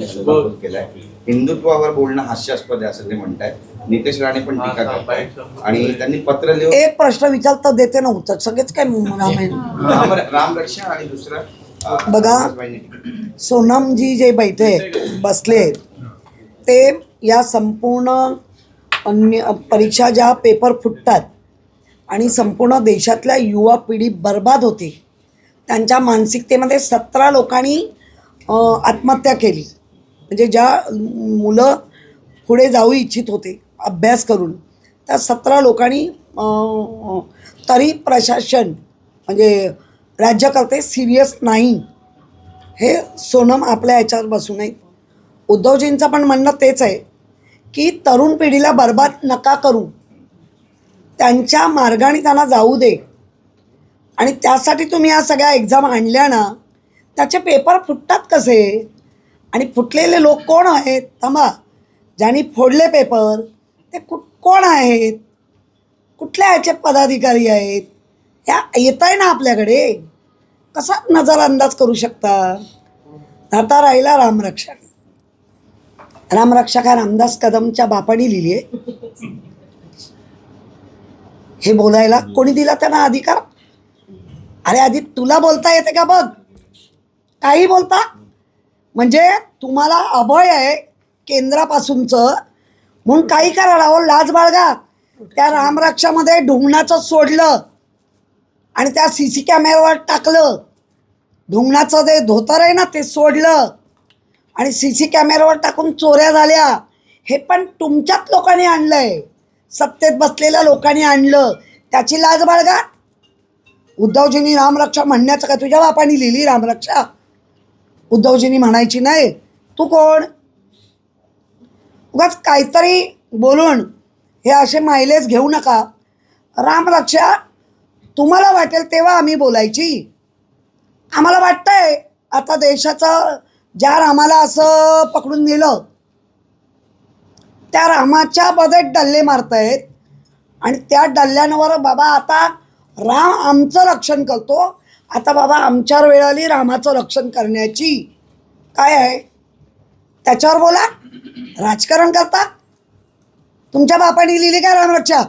केलाय. हिंदुत्वावर बोलणं हास्यास्पद आहे असं ते म्हणतायत. नितेश राणे पण टीका करतायत आणि त्यांनी पत्र लिहून एक प्रश्न विचारता देते नव्हतं सगळेच काय राम रक्षा आणि दुसरं बघा, सोनमजी जे बैठे बसले ते या संपूर्ण परीक्षा ज्या पेपर फुटतात आणि संपूर्ण देशातल्या युवा पिढी बर्बाद होते, त्यांच्या मानसिकतेमध्ये 17 लोकांनी आत्महत्या केली. म्हणजे ज्या मुलं पुढे जाऊ इच्छित होते अभ्यास करून, त्या 17 लोकांनी तरी प्रशासन म्हणजे राज्यकर्ते सिरियस नाही. हे सोनम आपल्या ह्याच्यावर बसू नये. उद्धवजींचं पण म्हणणं तेच आहे की तरुण पिढीला बर्बाद नका करू, त्यांच्या मार्गाने त्यांना जाऊ दे. आणि त्यासाठी तुम्ही या सगळ्या एक्झाम आणल्या ना, त्याचे पेपर फुटतात कसे? आणि फुटलेले लोक कोण आहेत? थांबा, ज्यांनी फोडले पेपर ते कोण आहेत? कुठल्या ह्याचे पदाधिकारी आहेत? ह्या येत आहे ना आपल्याकडे, कसा नजरअंदाज करू शकता? आता राहिला रामरक्षा. रामरक्षा काय रामदास कदमच्या बापाने लिहिली आहे? हे बोलायला कोणी दिला त्यांना अधिकार? अरे आधी तुला बोलता येते का? बघ, काही बोलता म्हणजे तुम्हाला अभय आहे केंद्रापासूनचं, म्हणून काही करा राहो, लाज बाळगा. त्या रामरक्षामध्ये ढुंगणाचं सोडलं आणि त्या CC कॅमेऱ्यावर टाकलं. ढुंगणाचं जे धोतर आहे ना ते सोडलं आणि CC कॅमेऱ्यावर टाकून चोऱ्या झाल्या. हे पण तुमच्याच लोकांनी आणलं आहे, सत्तेत बसलेल्या लोकांनी आणलं. त्याची लाज बाळगा. उद्धवजींनी रामरक्षा म्हणण्याचं का तुझ्या बापाने लिहिली रामरक्षा? उद्धवजींनी म्हणायची नाही. तू कोण? उगाच काहीतरी बोलून हे असे मायलेज घेऊ नका. रामरक्षा तुम्हाला वाटेल तेव्हा आम्ही बोलायची. आम्हाला वाटतंय आता देशाचं ज्या रामाला असं पकडून नेलं त्या रामाच्या मध्ये डल्ले मारतायत आणि त्या डल्ल्यांवर बाबा आता राम आमचं रक्षण करतो, आता बाबा आमच्यावर वेळ आली रामाचं रक्षण करण्याची. काय आहे त्याच्यावर बोला. राजकारण करता. तुमच्या बापाने लिहिली का रामरक्षा?